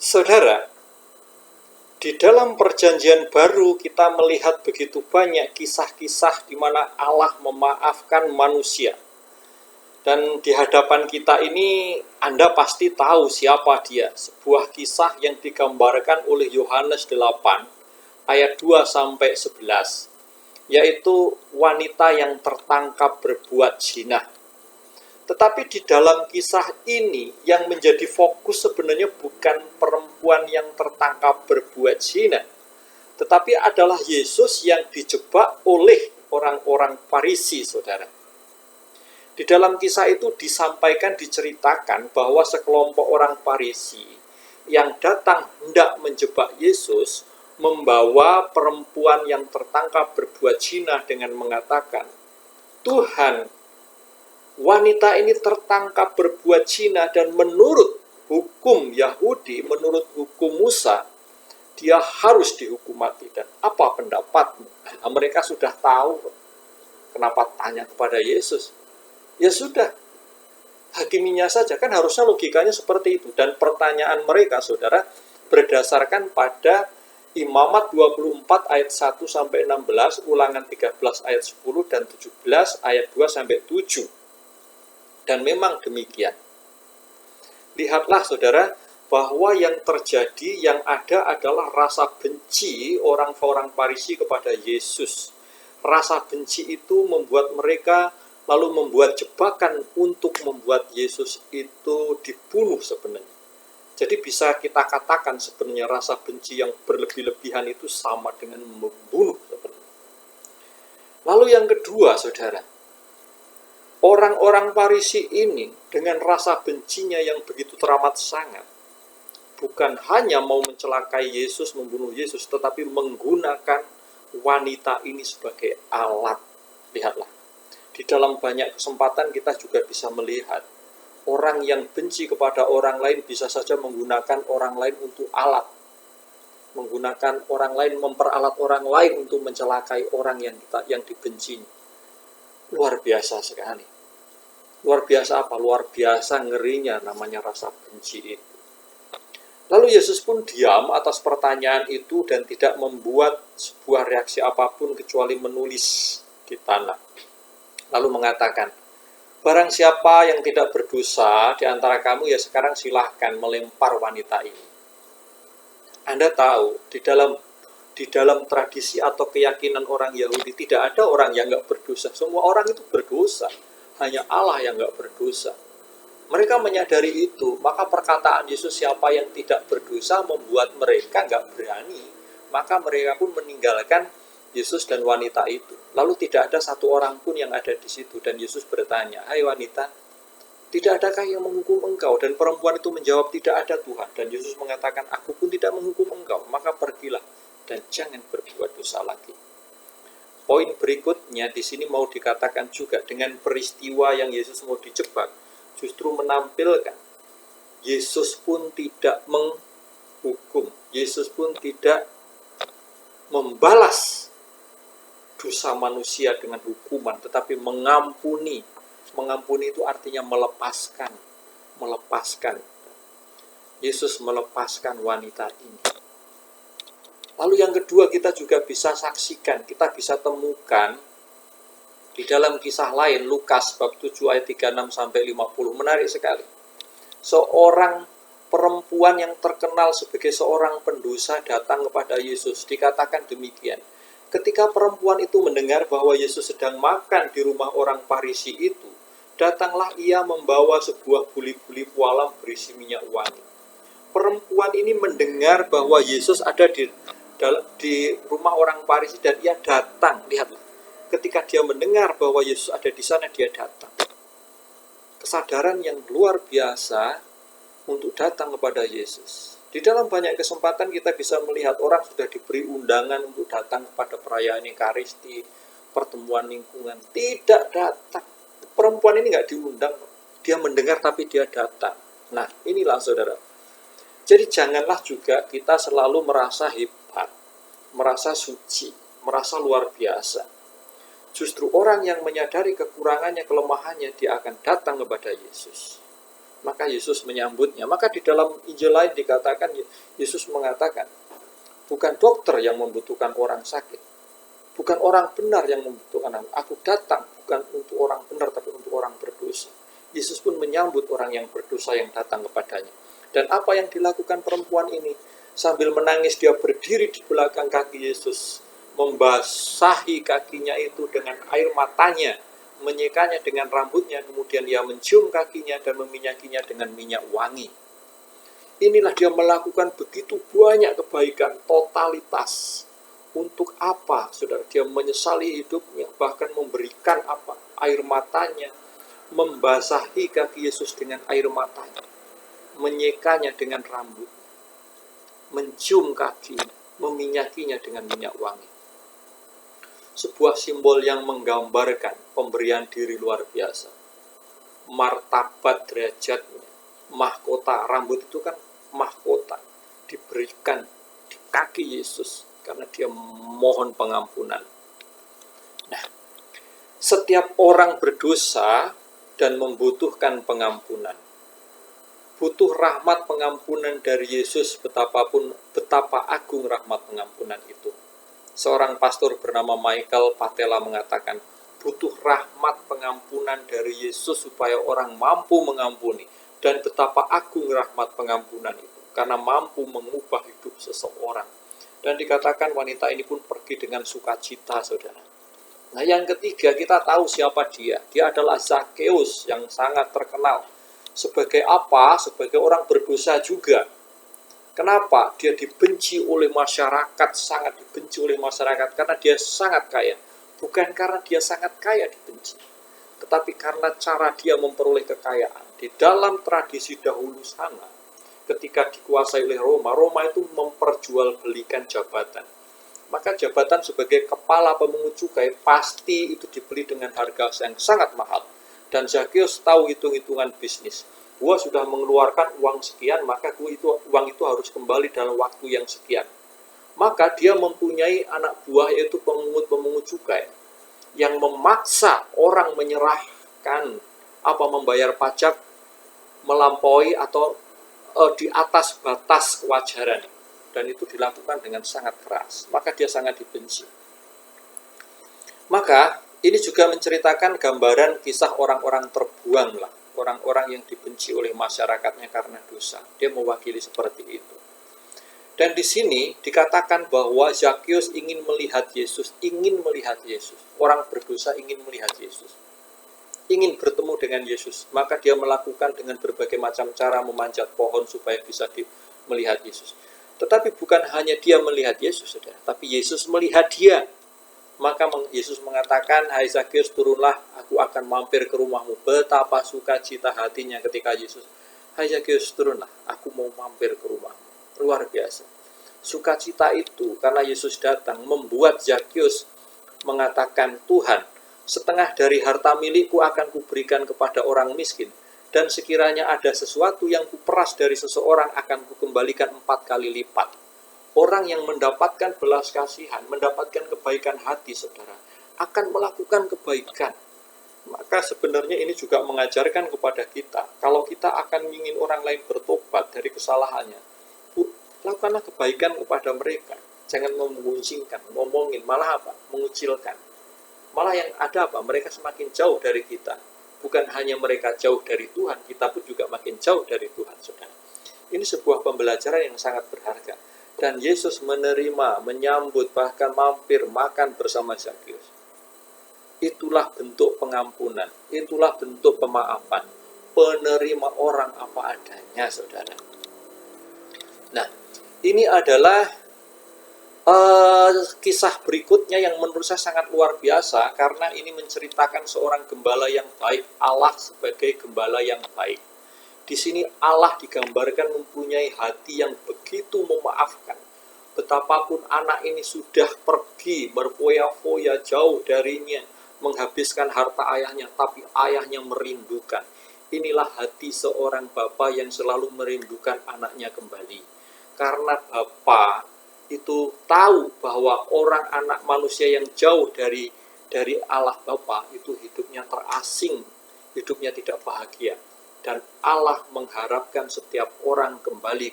Saudara, di dalam perjanjian baru kita melihat begitu banyak kisah-kisah di mana Allah memaafkan manusia. Dan di hadapan kita ini Anda pasti tahu siapa dia. Sebuah kisah yang digambarkan oleh Yohanes 8 ayat 2 sampai 11, yaitu wanita yang tertangkap berbuat zina. Tetapi di dalam kisah ini yang menjadi fokus sebenarnya bukan perempuan yang tertangkap berbuat zina, tetapi adalah Yesus yang dijebak oleh orang-orang Farisi, saudara. Di dalam kisah itu diceritakan bahwa sekelompok orang Farisi yang datang hendak menjebak Yesus membawa perempuan yang tertangkap berbuat zina dengan mengatakan, "Tuhan, wanita ini tertangkap berbuat zina dan menurut hukum Yahudi, menurut hukum Musa, dia harus dihukum mati. Dan apa pendapatmu?" Nah, mereka sudah tahu. Kenapa tanya kepada Yesus? Ya sudah, hakiminya saja. Kan harusnya logikanya seperti itu. Dan pertanyaan mereka, saudara, berdasarkan pada Imamat 24 ayat 1 sampai 16, Ulangan 13 ayat 10 dan 17 ayat 2 sampai 7. Dan memang demikian. Lihatlah, saudara, bahwa yang terjadi, yang ada adalah rasa benci orang-orang Farisi kepada Yesus. Rasa benci itu membuat mereka lalu membuat jebakan untuk membuat Yesus itu dibunuh sebenarnya. Jadi bisa kita katakan sebenarnya rasa benci yang berlebih-lebihan itu sama dengan membunuh sebenarnya. Lalu yang kedua, saudara, orang-orang Farisi ini dengan rasa bencinya yang begitu teramat sangat, bukan hanya mau mencelakai Yesus, membunuh Yesus, tetapi menggunakan wanita ini sebagai alat. Lihatlah. Di dalam banyak kesempatan kita juga bisa melihat orang yang benci kepada orang lain bisa saja menggunakan orang lain untuk alat. Menggunakan orang lain, memperalat orang lain untuk mencelakai orang yang dibencinya. Luar biasa sekali. Luar biasa apa? Luar biasa ngerinya namanya rasa benci itu. Lalu Yesus pun diam atas pertanyaan itu dan tidak membuat sebuah reaksi apapun kecuali menulis di tanah. Lalu mengatakan, "Barang siapa yang tidak berdosa di antara kamu, ya sekarang silahkan melempar wanita ini." Anda tahu, di dalam tradisi atau keyakinan orang Yahudi tidak ada orang yang nggak berdosa. Semua orang itu berdosa. Hanya Allah yang nggak berdosa. Mereka menyadari itu, maka perkataan Yesus siapa yang tidak berdosa membuat mereka nggak berani. Maka mereka pun meninggalkan Yesus dan wanita itu. Lalu tidak ada satu orang pun yang ada di situ. Dan Yesus bertanya, "Hai wanita, tidak adakah yang menghukum engkau?" Dan perempuan itu menjawab, "Tidak ada, Tuhan." Dan Yesus mengatakan, "Aku pun tidak menghukum engkau. Maka pergilah dan jangan berbuat dosa lagi." Poin berikutnya di sini mau dikatakan juga dengan peristiwa yang Yesus mau dijebak, justru menampilkan Yesus pun tidak menghukum. Yesus pun tidak membalas dosa manusia dengan hukuman, tetapi mengampuni. Mengampuni itu artinya melepaskan. Melepaskan. Yesus melepaskan wanita ini. Lalu yang kedua kita juga bisa saksikan, kita bisa temukan di dalam kisah lain, Lukas bab 7 ayat 36 sampai 50. Menarik sekali. Seorang perempuan yang terkenal sebagai seorang pendosa datang kepada Yesus. Dikatakan demikian. Ketika perempuan itu mendengar bahwa Yesus sedang makan di rumah orang Farisi itu, datanglah ia membawa sebuah buli-buli pualam berisi minyak wangi. Perempuan ini mendengar bahwa Yesus ada di rumah orang Farisi dan ia datang. Lihatlah, ketika dia mendengar bahwa Yesus ada di sana, dia datang. Kesadaran yang luar biasa untuk datang kepada Yesus. Di dalam banyak kesempatan kita bisa melihat orang sudah diberi undangan untuk datang kepada perayaan Ekaristi, pertemuan lingkungan, tidak datang. Perempuan ini nggak diundang, dia mendengar tapi dia datang. Nah, inilah saudara. Jadi janganlah juga kita selalu merasa hebat, merasa suci, merasa luar biasa. Justru orang yang menyadari kekurangannya, kelemahannya, dia akan datang kepada Yesus. Maka Yesus menyambutnya. Maka di dalam Injil lain dikatakan, Yesus mengatakan, bukan dokter yang membutuhkan orang sakit, bukan orang benar yang membutuhkan aku datang bukan untuk orang benar, tapi untuk orang berdosa. Yesus pun menyambut orang yang berdosa yang datang kepadanya. Dan apa yang dilakukan perempuan ini? Sambil menangis dia berdiri di belakang kaki Yesus, membasahi kakinya itu dengan air matanya, menyekanya dengan rambutnya, kemudian dia mencium kakinya dan meminyakinya dengan minyak wangi. Inilah dia melakukan begitu banyak kebaikan, totalitas. Untuk apa, saudara? Dia menyesali hidupnya, bahkan memberikan apa? Air matanya, membasahi kaki Yesus dengan air matanya, menyekanya dengan rambut, mencium kakinya, meminyakinya dengan minyak wangi. Sebuah simbol yang menggambarkan pemberian diri luar biasa, martabat derajatnya, mahkota. Rambut itu kan mahkota, diberikan di kaki Yesus karena dia mohon pengampunan. Nah, setiap orang berdosa dan membutuhkan pengampunan, butuh rahmat pengampunan dari Yesus. Betapa agung rahmat pengampunan itu. Seorang pastor bernama Michael Patella mengatakan, butuh rahmat pengampunan dari Yesus supaya orang mampu mengampuni. Dan betapa agung rahmat pengampunan itu, karena mampu mengubah hidup seseorang. Dan dikatakan wanita ini pun pergi dengan sukacita, saudara. Nah, yang ketiga, kita tahu siapa dia. Dia adalah Zakheus yang sangat terkenal. Sebagai apa? Sebagai orang berdosa juga. Kenapa? Dia dibenci oleh masyarakat, sangat dibenci oleh masyarakat, karena dia sangat kaya. Bukan karena dia sangat kaya dibenci, tetapi karena cara dia memperoleh kekayaan. Di dalam tradisi dahulu sana, ketika dikuasai oleh Roma, Roma itu memperjualbelikan jabatan. Maka jabatan sebagai kepala pemungut cukai pasti itu dibeli dengan harga yang sangat mahal. Dan Zakheus tahu hitung-hitungan bisnis. Gua sudah mengeluarkan uang sekian, maka uang itu harus kembali dalam waktu yang sekian. Maka dia mempunyai anak buah, yaitu pemungut cukai, yang memaksa orang menyerahkan membayar pajak melampaui atau di atas batas kewajaran. Dan itu dilakukan dengan sangat keras. Maka dia sangat dibenci. Maka ini juga menceritakan gambaran kisah orang-orang terbuang lah. Orang-orang yang dibenci oleh masyarakatnya karena dosa. Dia mewakili seperti itu. Dan di sini dikatakan bahwa Zakheus ingin melihat Yesus. Orang berdosa ingin melihat Yesus. Ingin bertemu dengan Yesus. Maka dia melakukan dengan berbagai macam cara, memanjat pohon supaya bisa melihat Yesus. Tetapi bukan hanya dia melihat Yesus, saudara, tapi Yesus melihat dia. Maka Yesus mengatakan, hai Zakheus, turunlah, aku akan mampir ke rumahmu. Betapa sukacita hatinya ketika Yesus, hai Zakheus, turunlah, aku mau mampir ke rumahmu. Luar biasa. Sukacita itu karena Yesus datang membuat Zakheus mengatakan, Tuhan, setengah dari harta milikku akan kuberikan kepada orang miskin. Dan sekiranya ada sesuatu yang kuperas dari seseorang akan kukembalikan 4 kali lipat. Orang yang mendapatkan belas kasihan, mendapatkan kebaikan hati, saudara, akan melakukan kebaikan. Maka sebenarnya ini juga mengajarkan kepada kita, kalau kita akan ingin orang lain bertobat dari kesalahannya, lakukanlah kebaikan kepada mereka. Jangan memuncingkan, ngomongin, malah mengucilkan. Malah yang ada mereka semakin jauh dari kita. Bukan hanya mereka jauh dari Tuhan, kita pun juga makin jauh dari Tuhan, saudara. Ini sebuah pembelajaran yang sangat berharga. Dan Yesus menerima, menyambut, bahkan mampir makan bersama Zakheus. Itulah bentuk pengampunan, itulah bentuk pemaafan. Penerima orang apa adanya, saudara. Nah, ini adalah kisah berikutnya yang menurut saya sangat luar biasa, karena ini menceritakan seorang gembala yang baik, Allah sebagai gembala yang baik. Di sini Allah digambarkan mempunyai hati yang begitu memaafkan. Betapapun anak ini sudah pergi berfoya-foya jauh darinya, menghabiskan harta ayahnya, tapi ayahnya merindukan. Inilah hati seorang bapa yang selalu merindukan anaknya kembali. Karena bapa itu tahu bahwa orang anak manusia yang jauh dari Allah Bapa itu hidupnya terasing, hidupnya tidak bahagia. dan Allah mengharapkan setiap orang kembali